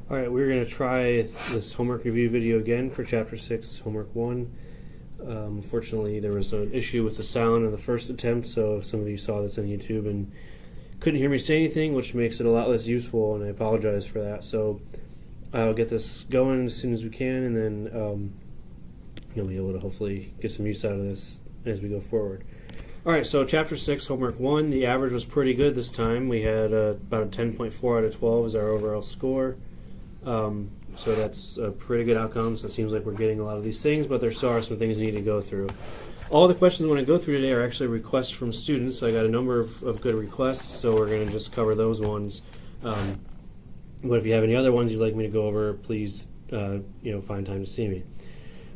Alright, we're going to try this homework review video again for Chapter 6, Homework 1. Unfortunately, there was an issue with the sound in the first attempt, so some of you saw this on YouTube and couldn't hear me say anything, which makes it a lot less useful, and I apologize for that. So I'll get this going as soon as we can, and then you'll be able to hopefully get some use out of this as we go forward. Alright, so Chapter 6, Homework 1, the average was pretty good this time. We had about a 10.4 out of 12 as our overall score. So that's a pretty good outcome, so it seems like we're getting a lot of these things, but there still are some things we need to go through. All the questions I want to go through today are actually requests from students, so I got a number of good requests, so we're going to just cover those ones. But if you have any other ones you'd like me to go over, please find time to see me.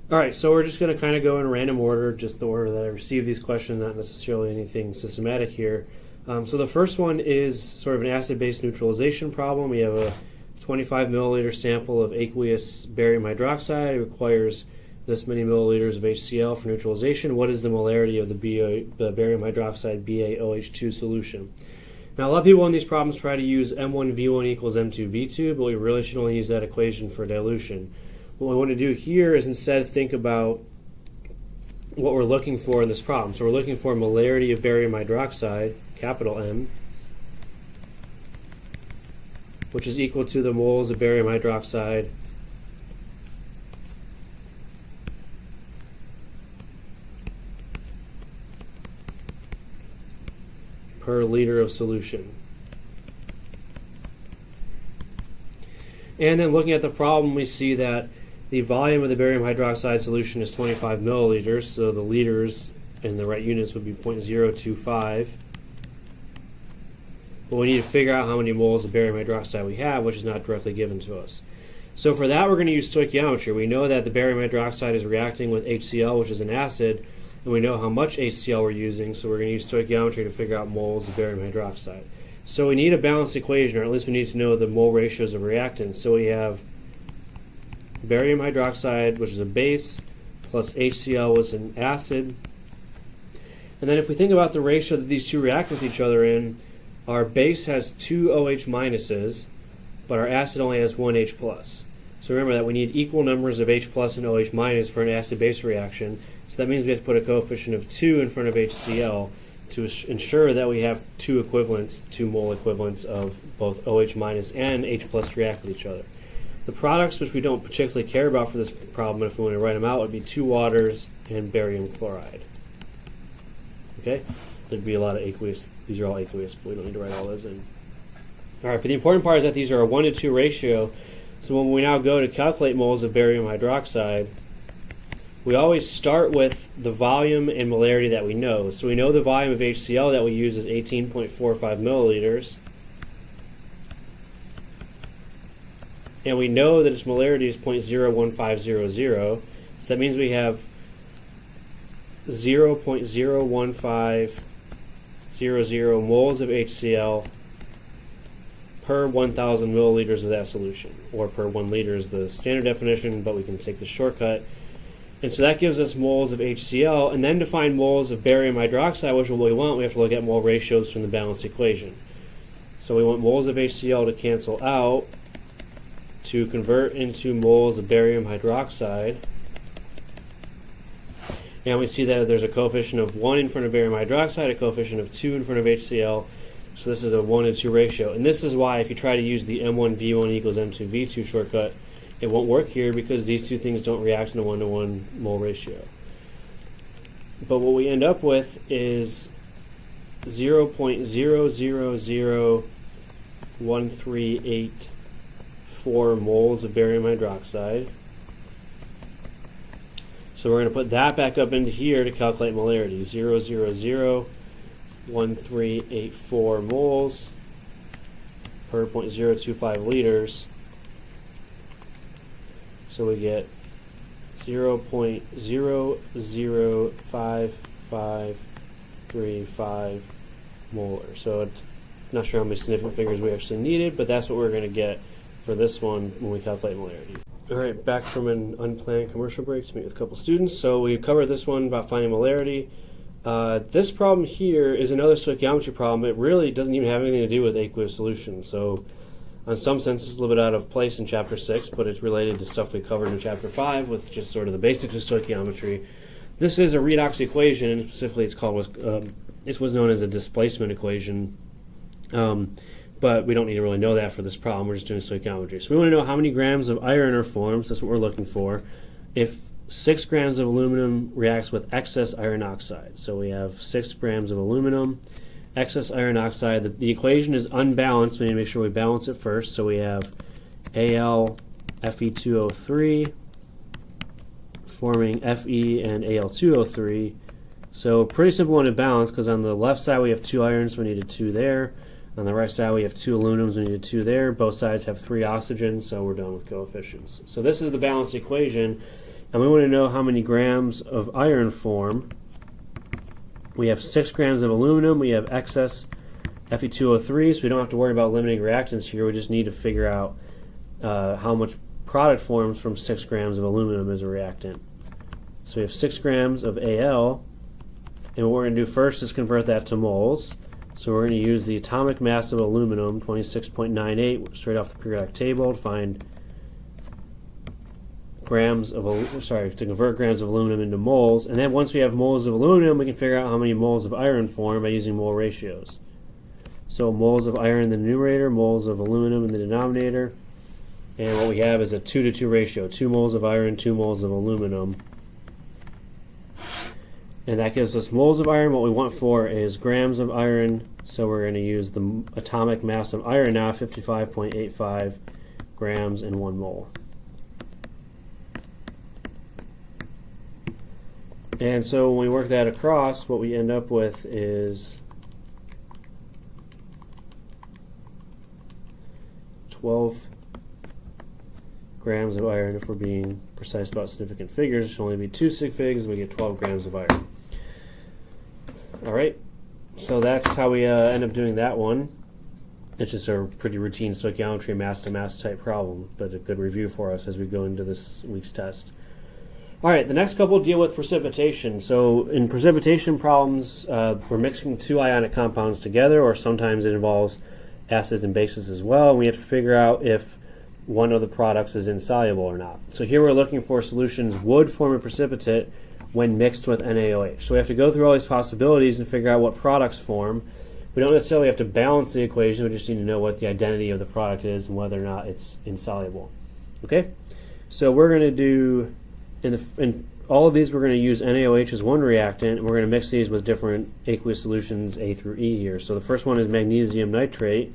Alright, so we're just going to kind of go in random order, just the order that I received these questions, not necessarily anything systematic here. So the first one is sort of an acid-base neutralization problem. We have a 25 milliliter sample of aqueous barium hydroxide. It requires this many milliliters of HCl for neutralization. What is the molarity of the barium hydroxide BaOH2 solution? Now, a lot of people in these problems try to use M1V1 equals M2V2, but we really should only use that equation for dilution. What we want to do here is instead think about what we're looking for in this problem. So we're looking for molarity of barium hydroxide, capital M, which is equal to the moles of barium hydroxide per liter of solution. And then looking at the problem, we see that the volume of the barium hydroxide solution is 25 milliliters, so the liters in the right units would be 0.025. But we need to figure out how many moles of barium hydroxide we have, which is not directly given to us. So for that, we're going to use stoichiometry. We know that the barium hydroxide is reacting with HCl, which is an acid, and we know how much HCl we're using, so we're going to use stoichiometry to figure out moles of barium hydroxide. So we need a balanced equation, or at least we need to know the mole ratios of reactants. So we have barium hydroxide, which is a base, plus HCl, which is an acid. And then if we think about the ratio that these two react with each other in, our base has 2 OH minuses, but our acid only has 1 H plus. So remember that we need equal numbers of H plus and OH minus for an acid-base reaction. So that means we have to put a coefficient of 2 in front of HCl to ensure that we have two mole equivalents of both OH minus and H plus react with each other. The products, which we don't particularly care about for this problem, if we want to write them out, would be 2 waters and barium chloride. Okay? There'd be a lot of aqueous. These are all aqueous, but we don't need to write all those in. Alright, but the important part is that these are a 1 to 2 ratio. So when we now go to calculate moles of barium hydroxide, we always start with the volume and molarity that we know. So we know the volume of HCl that we use is 18.45 milliliters. And we know that its molarity is 0.01500. So that means we have 0.01500 moles of HCl per 1,000 milliliters of that solution, or per 1 liter is the standard definition, but we can take the shortcut. And so that gives us moles of HCl, and then to find moles of barium hydroxide, which is what we want, we have to look at mole ratios from the balanced equation. So we want moles of HCl to cancel out to convert into moles of barium hydroxide. And we see that there's a coefficient of 1 in front of barium hydroxide, a coefficient of 2 in front of HCl. So this is a 1 to 2 ratio. And this is why if you try to use the M1V1 equals M2V2 shortcut, it won't work here because these two things don't react in a 1-to-1 mole ratio. But what we end up with is 0.000138 moles of barium hydroxide. So we're going to put that back up into here to calculate molarity. 0.001384 moles per 0.025 liters. So we get 0.005535 molar. So I'm not sure how many significant figures we actually needed, but that's what we're going to get for this one when we calculate molarity. Alright, back from an unplanned commercial break to meet with a couple students. So we covered this one about finding molarity. This problem here is another stoichiometry problem. It really doesn't even have anything to do with aqueous solution. So on some sense it's a little bit out of place in Chapter 6, but it's related to stuff we covered in Chapter 5 with just sort of the basics of stoichiometry. This is a redox equation, and specifically this was known as a displacement equation, but we don't need to really know that for this problem. We're just doing stoichiometry. So we want to know how many grams of iron are formed. So that's what we're looking for. If 6 grams of aluminum reacts with excess iron oxide. So we have 6 grams of aluminum, excess iron oxide. The equation is unbalanced. We need to make sure we balance it first. So we have Al Fe2O3 forming Fe and Al2O3. So pretty simple one to balance, because on the left side we have 2 irons, so we needed 2 there. On the right side we have 2 aluminums, we needed 2 there. Both sides have 3 oxygens, so we're done with coefficients. So this is the balanced equation, and we want to know how many grams of iron form. We have 6 grams of aluminum, we have excess Fe2O3, so we don't have to worry about limiting reactants here. We just need to figure out how much product forms from 6 grams of aluminum as a reactant. So we have 6 grams of Al, and what we're going to do first is convert that to moles. So we're going to use the atomic mass of aluminum, 26.98, straight off the periodic table to find to convert grams of aluminum into moles. And then once we have moles of aluminum, we can figure out how many moles of iron form by using mole ratios. So moles of iron in the numerator, moles of aluminum in the denominator. And what we have is a 2-to-2 ratio, 2 moles of iron, 2 moles of aluminum. And that gives us moles of iron. What we want for is grams of iron, so we're going to use the atomic mass of iron now, 55.85 grams in 1 mole. And so when we work that across, what we end up with is 12 grams of iron. If we're being precise about significant figures, it should only be 2 sig figs, and we get 12 grams of iron. All right, so that's how we end up doing that one. It's just a pretty routine stoichiometry mass-to-mass type problem, but a good review for us as we go into this week's test. All right, the next couple deal with precipitation. So in precipitation problems, we're mixing 2 ionic compounds together, or sometimes it involves acids and bases as well, and we have to figure out if one of the products is insoluble or not. So here we're looking for solutions would form a precipitate when mixed with NaOH. So we have to go through all these possibilities and figure out what products form. We don't necessarily have to balance the equation, we just need to know what the identity of the product is and whether or not it's insoluble. Okay? So we're going to do, in all of these we're going to use NaOH as one reactant, and we're going to mix these with different aqueous solutions A through E here. So the first one is magnesium nitrate.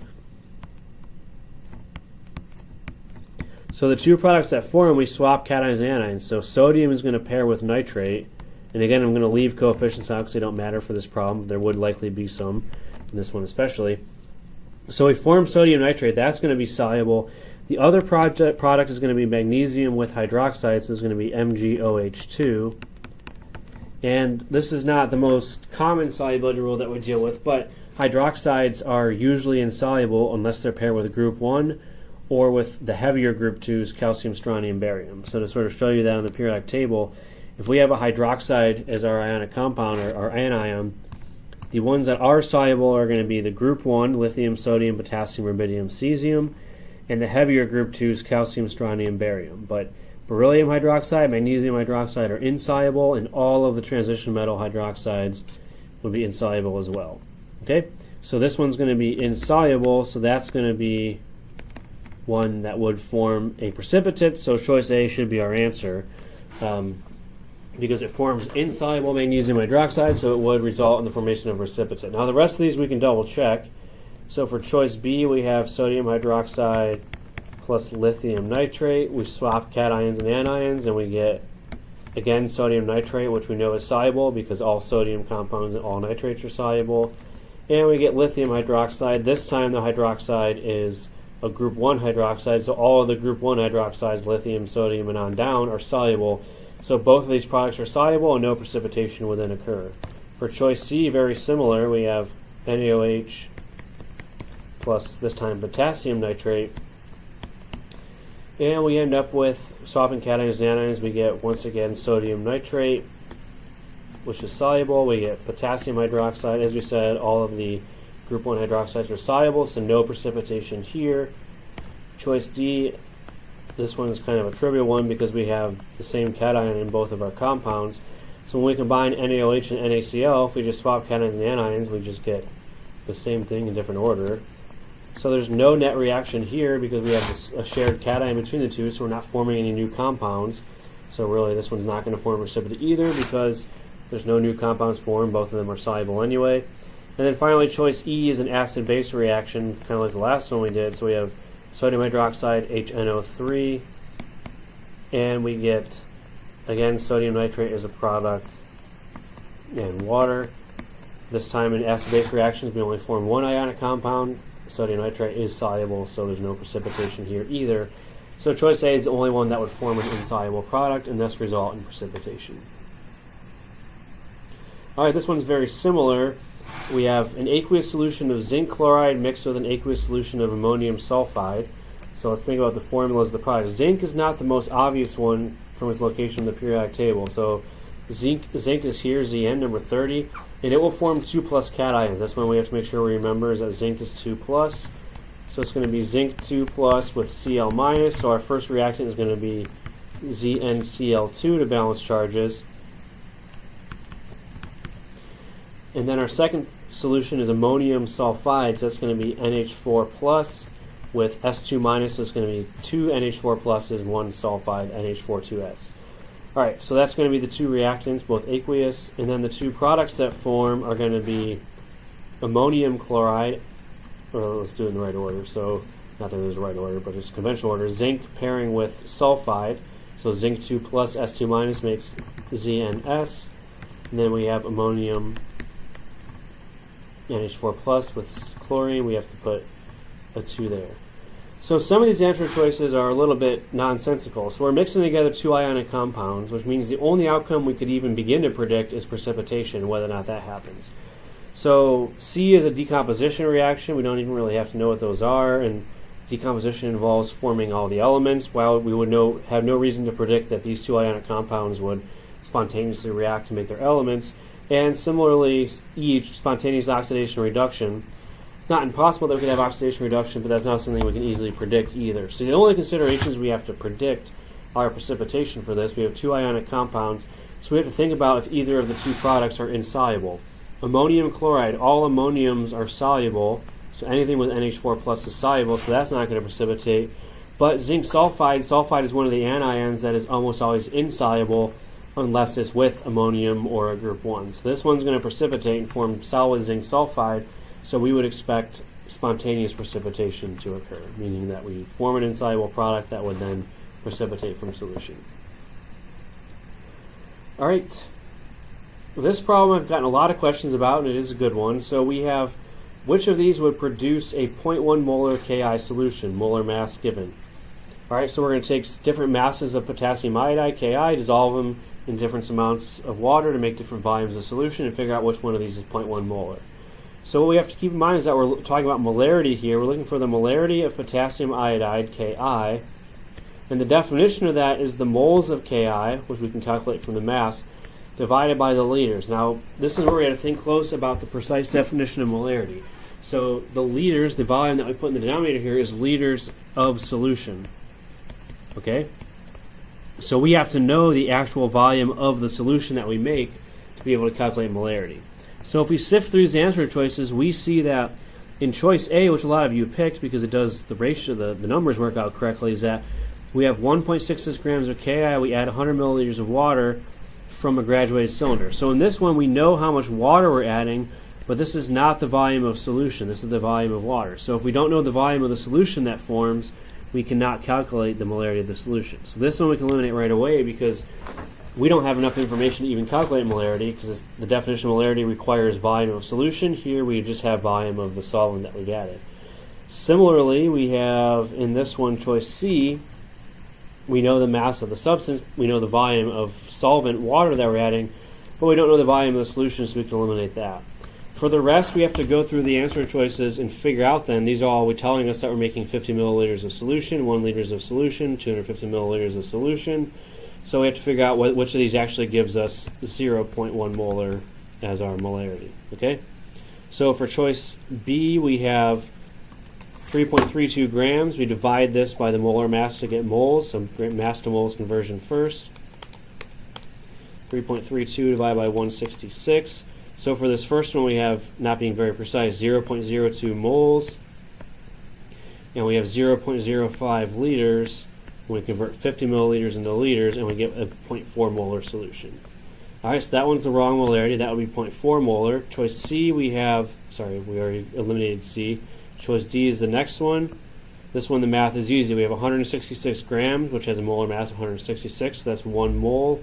So the 2 products that form, we swap cations and anions. So sodium is going to pair with nitrate. And again, I'm going to leave coefficients out because they don't matter for this problem. There would likely be some, in this one especially. So we form sodium nitrate. That's going to be soluble. The other product is going to be magnesium with hydroxide, so it's going to be MgOH2. And this is not the most common solubility rule that we deal with, but hydroxides are usually insoluble unless they're paired with a group 1 or with the heavier group 2s, calcium, strontium, barium. So to sort of show you that on the periodic table, if we have a hydroxide as our ionic compound, or our anion, the ones that are soluble are going to be the group 1, lithium, sodium, potassium, rubidium, cesium, and the heavier group 2s, calcium, strontium, barium. But beryllium hydroxide, magnesium hydroxide are insoluble, and all of the transition metal hydroxides would be insoluble as well. Okay, so this one's going to be insoluble, so that's going to be one that would form a precipitate, so choice A should be our answer, because it forms insoluble magnesium hydroxide, so it would result in the formation of precipitate. Now the rest of these we can double check. So for choice B, we have sodium hydroxide plus lithium nitrate. We swap cations and anions, and we get, again, sodium nitrate, which we know is soluble because all sodium compounds and all nitrates are soluble. And we get lithium hydroxide. This time the hydroxide is a group 1 hydroxide, so all of the group 1 hydroxides, lithium, sodium, and on down, are soluble. So both of these products are soluble and no precipitation would then occur. For choice C, very similar. We have NaOH plus, this time, potassium nitrate. And we end up with swapping cations and anions. We get, once again, sodium nitrate, which is soluble. We get potassium hydroxide. As we said, all of the group 1 hydroxides are soluble, so no precipitation here. Choice D, this one is kind of a trivial one because we have the same cation in both of our compounds. So when we combine NaOH and NaCl, if we just swap cations and anions, we just get the same thing in different order. So there's no net reaction here because we have a shared cation between the two, so we're not forming any new compounds. So really this one's not going to form a precipitate either because there's no new compounds formed. Both of them are soluble anyway. And then finally, choice E is an acid-base reaction, kind of like the last one we did. So we have sodium hydroxide, HNO3, and we get, again, sodium nitrate as a product and water. This time in acid-base reactions, we only form one ionic compound. Sodium nitrate is soluble, so there's no precipitation here either. So choice A is the only one that would form an insoluble product and thus result in precipitation. Alright, this one's very similar. We have an aqueous solution of zinc chloride mixed with an aqueous solution of ammonium sulfide. So let's think about the formulas of the product. Zinc is not the most obvious one from its location in the periodic table. So zinc is here, Zn, number 30, and it will form 2+ cations. That's one we have to make sure we remember is that zinc is 2+. So it's going to be zinc 2+ with Cl-. So our first reactant is going to be ZnCl2 to balance charges. And then our second solution is ammonium sulfide, so that's going to be NH4+ with S2-, so it's going to be 2 NH4 pluses, 1 sulfide, NH4-2S. Alright, so that's going to be the two reactants, both aqueous, and then the two products that form are going to be ammonium chloride, or let's do it in the right order, so not that there's a right order, but just conventional order, zinc pairing with sulfide, so zinc 2+ S2- makes ZnS, and then we have ammonium NH4+ with chlorine, we have to put a 2 there. So some of these answer choices are a little bit nonsensical. So we're mixing together two ionic compounds, which means the only outcome we could even begin to predict is precipitation, whether or not that happens. So C is a decomposition reaction. We don't even really have to know what those are, and decomposition involves forming all the elements, while we would have no reason to predict that these two ionic compounds would spontaneously react to make their elements. And similarly, E, spontaneous oxidation reduction. It's not impossible that we could have oxidation reduction, but that's not something we can easily predict either. So the only considerations we have to predict are precipitation for this. We have two ionic compounds, so we have to think about if either of the two products are insoluble. Ammonium chloride, all ammoniums are soluble, so anything with NH4+ is soluble, so that's not going to precipitate. But zinc sulfide is one of the anions that is almost always insoluble, unless it's with ammonium or a group 1. So this one's going to precipitate and form solid zinc sulfide, so we would expect spontaneous precipitation to occur, meaning that we form an insoluble product that would then precipitate from solution. Alright, this problem I've gotten a lot of questions about, and it is a good one. So we have, which of these would produce a 0.1 molar Ki solution, molar mass given? Alright, so we're going to take different masses of potassium iodide, Ki, dissolve them in different amounts of water to make different volumes of solution and figure out which one of these is 0.1 molar. So what we have to keep in mind is that we're talking about molarity here. We're looking for the molarity of potassium iodide, Ki, and the definition of that is the moles of Ki, which we can calculate from the mass, divided by the liters. Now, this is where we have to think close about the precise definition of molarity. So the liters, the volume that we put in the denominator here, is liters of solution. Okay? So we have to know the actual volume of the solution that we make to be able to calculate molarity. So if we sift through these answer choices, we see that in choice A, which a lot of you picked because it does the ratio, the numbers work out correctly, is that we have 1.66 grams of Ki, we add 100 milliliters of water from a graduated cylinder. So in this one, we know how much water we're adding, but this is not the volume of solution. This is the volume of water. So if we don't know the volume of the solution that forms, we cannot calculate the molarity of the solution. So this one we can eliminate right away because we don't have enough information to even calculate molarity, because the definition of molarity requires volume of solution. Here we just have volume of the solvent that we've added. Similarly, we have in this one, choice C, we know the mass of the substance, we know the volume of solvent, water that we're adding, but we don't know the volume of the solution, so we can eliminate that. For the rest, we have to go through the answer choices and figure out then, these are all telling us that we're making 50 milliliters of solution, 1 liters of solution, 250 milliliters of solution. So we have to figure out which of these actually gives us 0.1 molar as our molarity. Okay? So for choice B, we have 3.32 grams. We divide this by the molar mass to get moles, so mass to moles conversion first. 3.32 divided by 166. So for this first one, we have, not being very precise, 0.02 moles, and we have 0.05 liters. We convert 50 milliliters into liters, and we get a 0.4 molar solution. All right, so that one's the wrong molarity. That would be 0.4 molar. Choice C, we have, sorry, we already eliminated C. Choice D is the next one. This one, the math is easy. We have 166 grams, which has a molar mass of 166, so that's 1 mole.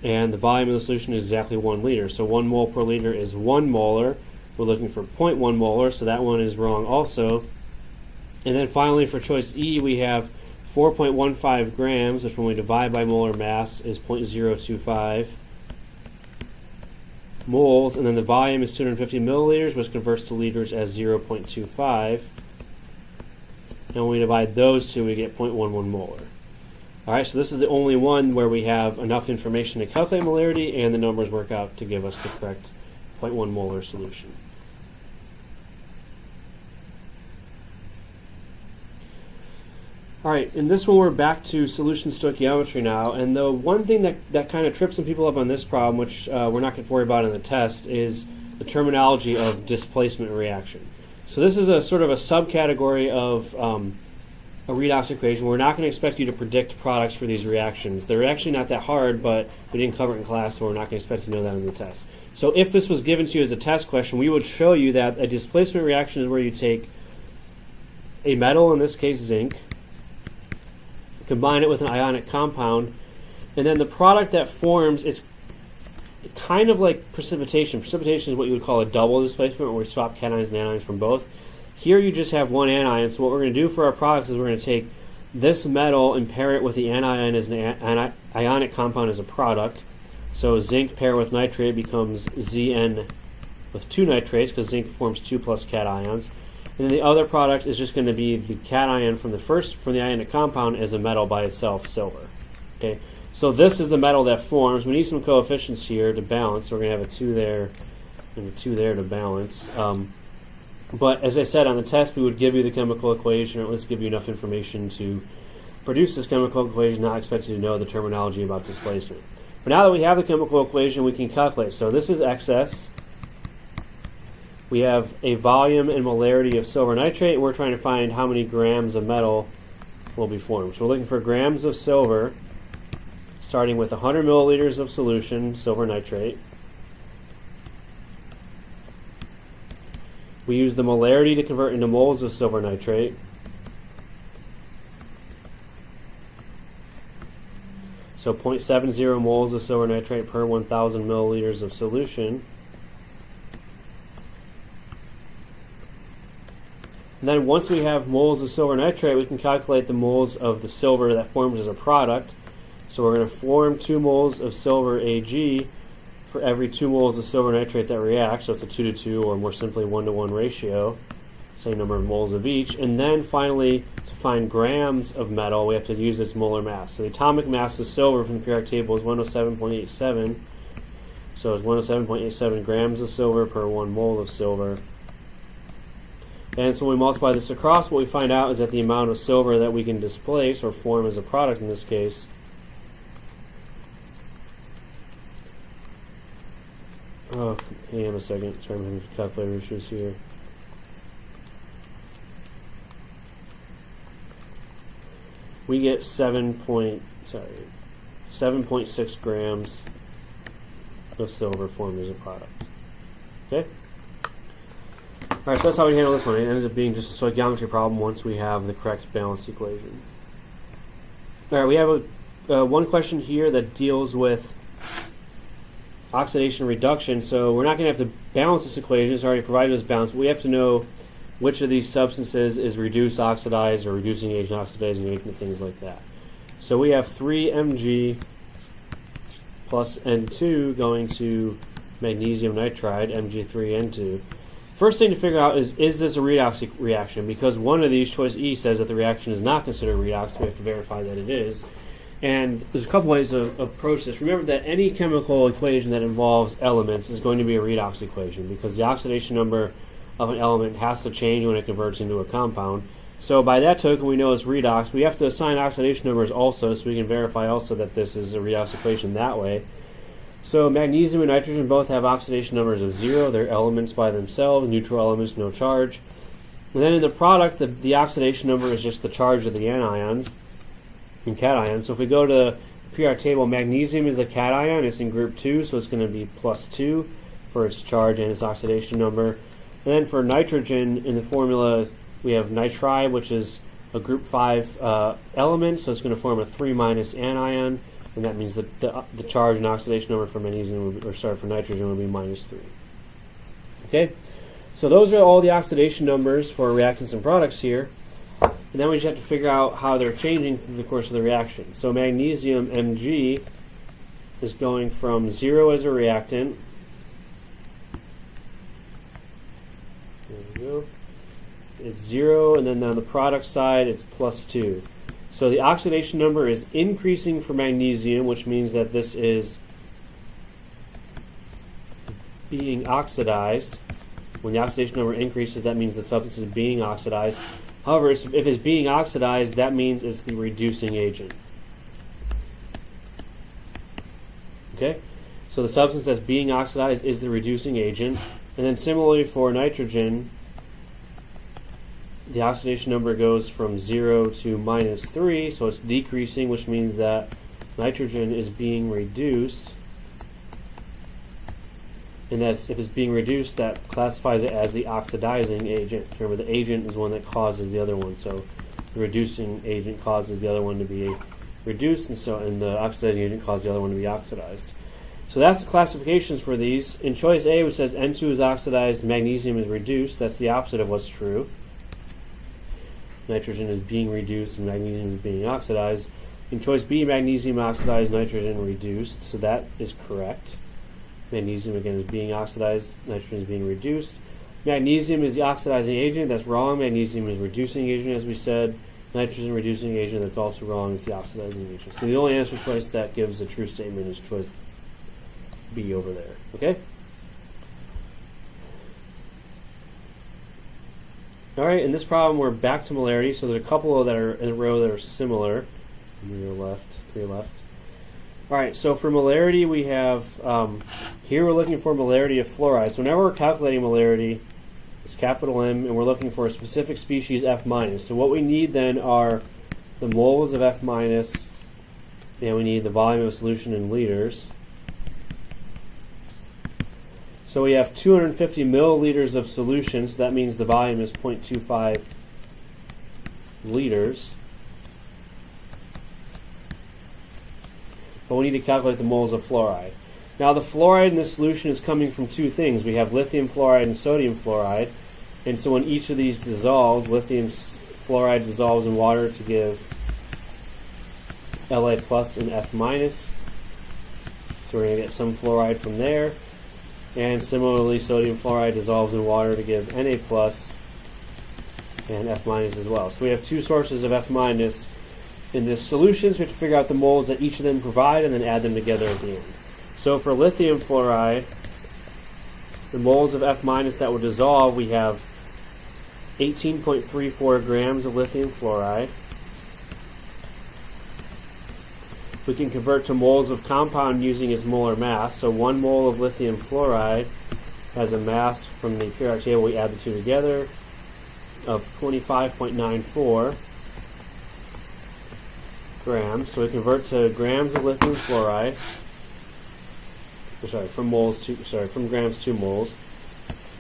And the volume of the solution is exactly 1 liter. So 1 mole per liter is 1 molar. We're looking for 0.1 molar, so that one is wrong also. And then finally for choice E, we have 4.15 grams, which when we divide by molar mass is 0.025 moles. And then the volume is 250 milliliters, which converts to liters as 0.25. And when we divide those two, we get 0.11 molar. All right, so this is the only one where we have enough information to calculate molarity and the numbers work out to give us the correct 0.1 molar solution. All right, in this one we're back to solution stoichiometry now, and the one thing that kind of trips some people up on this problem, which we're not going to worry about in the test, is the terminology of displacement reaction. So this is a sort of a subcategory of a redox equation. We're not going to expect you to predict products for these reactions. They're actually not that hard, but we didn't cover it in class, so we're not going to expect you to know that in the test. So if this was given to you as a test question, we would show you that a displacement reaction is where you take a metal, in this case zinc, combine it with an ionic compound, and then the product that forms is kind of like precipitation. Precipitation is what you would call a double displacement, where we swap cations and anions from both. Here you just have one anion, so what we're going to do for our products is we're going to take this metal and pair it with the anion as an ionic compound as a product. So zinc paired with nitrate becomes Zn with 2 nitrates, because zinc forms 2 plus cations. And then the other product is just going to be the cation from the ionic compound as a metal by itself, silver. Okay, so this is the metal that forms. We need some coefficients here to balance. So we're going to have a 2 there and a 2 there to balance. But as I said, on the test, we would give you the chemical equation, or at least give you enough information to produce this chemical equation, not expect you to know the terminology about displacement. But now that we have the chemical equation, we can calculate. So this is excess. We have a volume and molarity of silver nitrate, and we're trying to find how many grams of metal will be formed. So we're looking for grams of silver, starting with 100 milliliters of solution, silver nitrate. We use the molarity to convert into moles of silver nitrate. So 0.70 moles of silver nitrate per 1,000 milliliters of solution. And then once we have moles of silver nitrate, we can calculate the moles of the silver that forms as a product. So we're going to form 2 moles of silver Ag for every 2 moles of silver nitrate that reacts, so it's a 2:2, or more simply 1:1 ratio, same number of moles of each. And then finally, to find grams of metal, we have to use its molar mass. So the atomic mass of silver from the periodic table is 107.87, so it's 107.87 grams of silver per 1 mole of silver. And so when we multiply this across, what we find out is that the amount of silver that we can displace, or form as a product in this case, hang on a second. Sorry, I'm having calculator issues here. We get 7.6 grams of silver formed as a product. Okay. All right, so that's how we handle this one. It ends up being just a stoichiometry problem once we have the correct balanced equation. All right, we have one question here that deals with oxidation reduction. So we're not going to have to balance this equation. It's already provided us balance. But we have to know which of these substances is reduce, oxidize, or reducing agent, oxidizing agent, things like that. So we have 3 Mg plus N2 going to magnesium nitride, Mg3N2. First thing to figure out is this a redox reaction? Because one of these, choice E, says that the reaction is not considered redox. We have to verify that it is. And there's a couple ways to approach this. Remember that any chemical equation that involves elements is going to be a redox equation, because the oxidation number of an element has to change when it converts into a compound. So by that token, we know it's redox. We have to assign oxidation numbers also, so we can verify also that this is a redox equation that way. So magnesium and nitrogen both have oxidation numbers of 0. They're elements by themselves, neutral elements, no charge. And then in the product, the oxidation number is just the charge of the anions and cations. So if we go to the periodic table, magnesium is a cation. It's in group 2, so it's going to be +2 for its charge and its oxidation number. And then for nitrogen, in the formula, we have nitride, which is a group 5 element, so it's going to form a 3- anion, and that means that the charge and oxidation number for magnesium, for nitrogen would be -3. Okay, so those are all the oxidation numbers for reactants and products here, and then we just have to figure out how they're changing through the course of the reaction. So magnesium, Mg, is going from 0 as a reactant. There we go. It's 0, and then on the product side, it's +2. So the oxidation number is increasing for magnesium, which means that this is being oxidized. When the oxidation number increases, that means the substance is being oxidized. However, if it's being oxidized, that means it's the reducing agent. Okay? So the substance that's being oxidized is the reducing agent. And then similarly for nitrogen, the oxidation number goes from 0 to -3, so it's decreasing, which means that nitrogen is being reduced. And that's, if it's being reduced, that classifies it as the oxidizing agent. Remember, the agent is one that causes the other one, so the reducing agent causes the other one to be reduced, and the oxidizing agent causes the other one to be oxidized. So that's the classifications for these. In choice A, which says N2 is oxidized, magnesium is reduced, that's the opposite of what's true. Nitrogen is being reduced and magnesium is being oxidized. In choice B, magnesium oxidized, nitrogen reduced, so that is correct. Magnesium, again, is being oxidized, nitrogen is being reduced. Magnesium is the oxidizing agent, that's wrong. Magnesium is reducing agent, as we said. Nitrogen reducing agent, that's also wrong, it's the oxidizing agent. So the only answer choice that gives a true statement is choice B over there, okay? All right, in this problem, we're back to molarity. So there's a couple that are in a row that are similar. Three left. All right, so for molarity, we have, here we're looking for molarity of fluoride. So whenever we're calculating molarity, it's capital M, and we're looking for a specific species F-. So what we need then are the moles of F-, and we need the volume of solution in liters. So we have 250 milliliters of solution, so that means the volume is 0.25 liters. But we need to calculate the moles of fluoride. Now the fluoride in this solution is coming from two things. We have lithium fluoride and sodium fluoride. And so when each of these dissolves, lithium fluoride dissolves in water to give La plus and F minus. So we're going to get some fluoride from there. And similarly, sodium fluoride dissolves in water to give Na plus and F minus as well. So we have two sources of F minus in this solution, so we have to figure out the moles that each of them provide and then add them together at the end. So for lithium fluoride, the moles of F minus that will dissolve, we have 18.34 grams of lithium fluoride. We can convert to moles of compound using its molar mass. So 1 mole of lithium fluoride has a mass from the periodic table, we add the two together, of 25.94 grams. So we convert to grams of lithium fluoride. From grams to moles.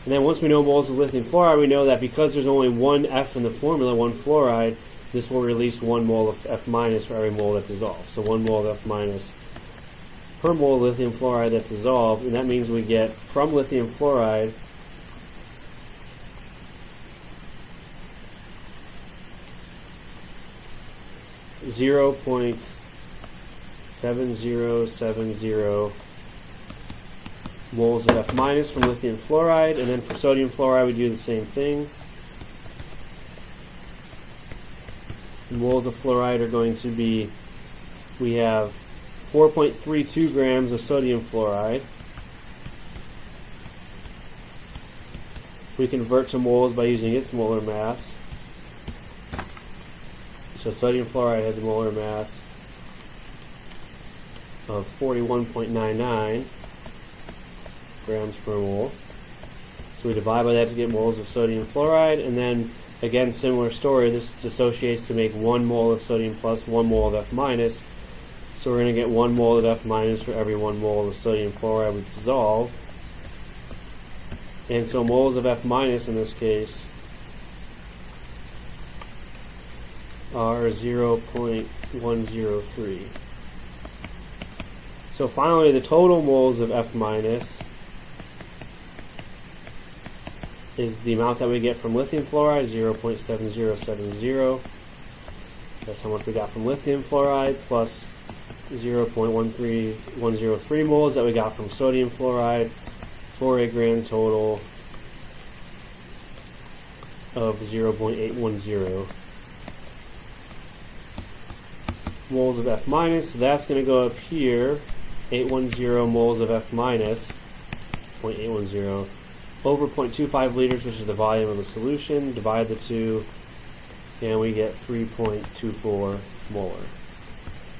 And then once we know moles of lithium fluoride, we know that because there's only one F in the formula, one fluoride, this will release 1 mole of F minus for every mole that dissolves. So 1 mole of F minus per mole of lithium fluoride that dissolved, and that means we get from lithium fluoride .7070 moles of F minus from lithium fluoride, and then for sodium fluoride we do the same thing. The moles of fluoride are going to be, we have 4.32 grams of sodium fluoride we convert to moles by using its molar mass. So sodium fluoride has a molar mass of 41.99 grams per mole. So we divide by that to get moles of sodium fluoride, and then again, similar story, this dissociates to make 1 mole of sodium plus 1 mole of F minus. So we're going to get 1 mole of F minus for every 1 mole of sodium fluoride we dissolve. And so moles of F minus in this case are 0.103. So finally, the total moles of F minus is the amount that we get from lithium fluoride, 0.7070. That's how much we got from lithium fluoride, plus 0.13103 moles that we got from sodium fluoride, for a grand total of 0.810 moles of F minus. So that's going to go up here, 810 moles of F minus, 0.810, over 0.25 liters, which is the volume of the solution. Divide the two, and we get 3.24 molar.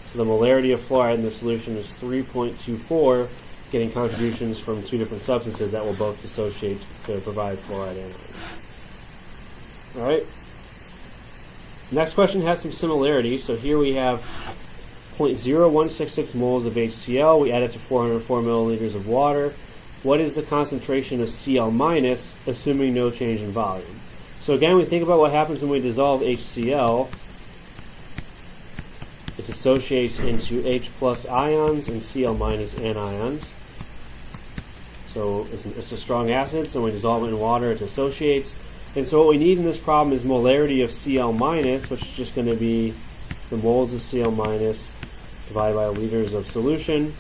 So the molarity of fluoride in the solution is 3.24, getting contributions from two different substances that will both dissociate to provide fluoride anions. All right. Next question has some similarities. So here we have 0.0166 moles of HCl. We add it to 404 milliliters of water. What is the concentration of Cl minus, assuming no change in volume? So again, we think about what happens when we dissolve HCl. It dissociates into H plus ions and Cl minus anions. So it's a strong acid, so when we dissolve it in water, it dissociates. And so what we need in this problem is molarity of Cl minus, which is just going to be the moles of Cl minus divided by liters of solution.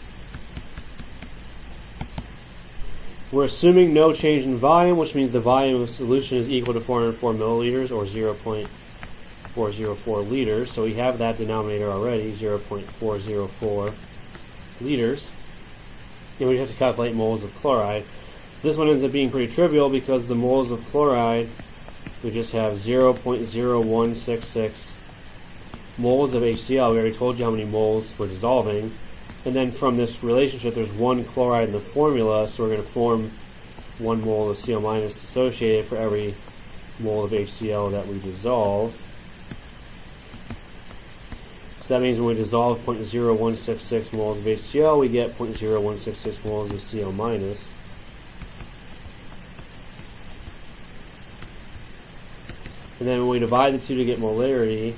We're assuming no change in volume, which means the volume of solution is equal to 404 milliliters, or 0.404 liters. So we have that denominator already, 0.404 liters. And we have to calculate moles of chloride. This one ends up being pretty trivial because the moles of chloride, we just have 0.0166 moles of HCl. We already told you how many moles we're dissolving. And then from this relationship, there's 1 chloride in the formula, so we're going to form 1 mole of Cl minus dissociated for every mole of HCl that we dissolve. So that means when we dissolve 0.0166 moles of HCl, we get 0.0166 moles of Cl minus. And then when we divide the two to get molarity,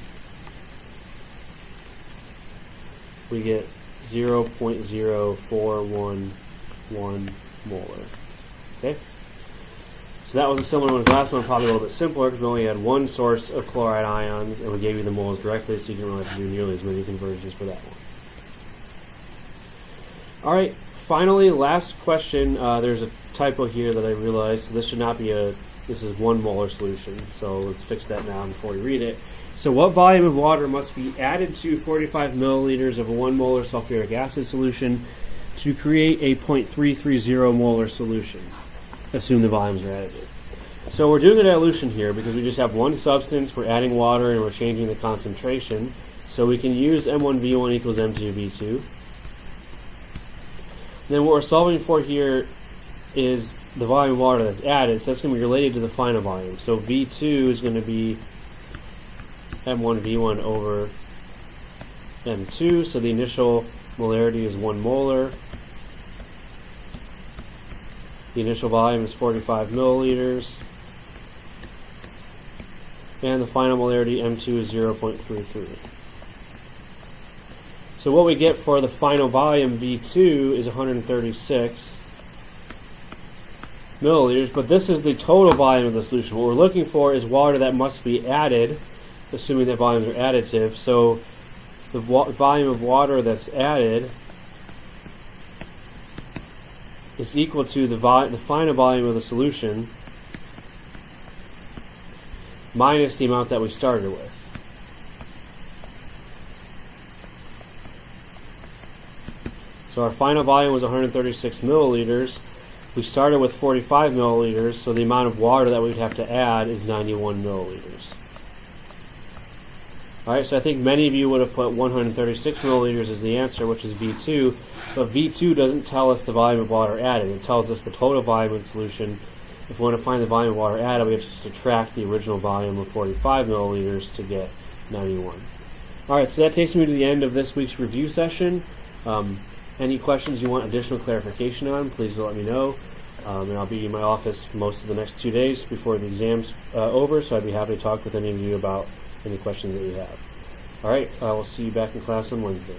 we get 0.0411 molar. Okay? So that was a similar one as the last one, probably a little bit simpler because we only had one source of chloride ions and we gave you the moles directly, so you didn't really have to do nearly as many conversions for that one. Alright, finally, last question. There's a typo here that I realized. So this should not be this is 1 molar solution. So let's fix that now before we read it. So what volume of water must be added to 45 milliliters of a 1 molar sulfuric acid solution to create a 0.330 molar solution? Assume the volumes are additive. So we're doing a dilution here because we just have one substance, we're adding water, and we're changing the concentration. So we can use M1V1 equals M2V2. Then what we're solving for here is the volume of water that's added, so that's going to be related to the final volume. So V2 is going to be M1V1 over M2, so the initial molarity is 1 molar. The initial volume is 45 milliliters. And the final molarity, M2, is 0.33. So what we get for the final volume, V2, is 136 milliliters, but this is the total volume of the solution. What we're looking for is water that must be added, assuming that volumes are additive. So the volume of water that's added is equal to the final volume of the solution minus the amount that we started with. So our final volume was 136 milliliters. We started with 45 milliliters, so the amount of water that we'd have to add is 91 milliliters. Alright, so I think many of you would have put 136 milliliters as the answer, which is V2, but V2 doesn't tell us the volume of water added. It tells us the total volume of the solution. If we want to find the volume of water added, we have to subtract the original volume of 45 milliliters to get 91. Alright, so that takes me to the end of this week's review session. Any questions you want additional clarification on, please let me know. And I'll be in my office most of the next 2 days before the exam's over, so I'd be happy to talk with any of you about any questions that you have. Alright, we'll see you back in class on Wednesday.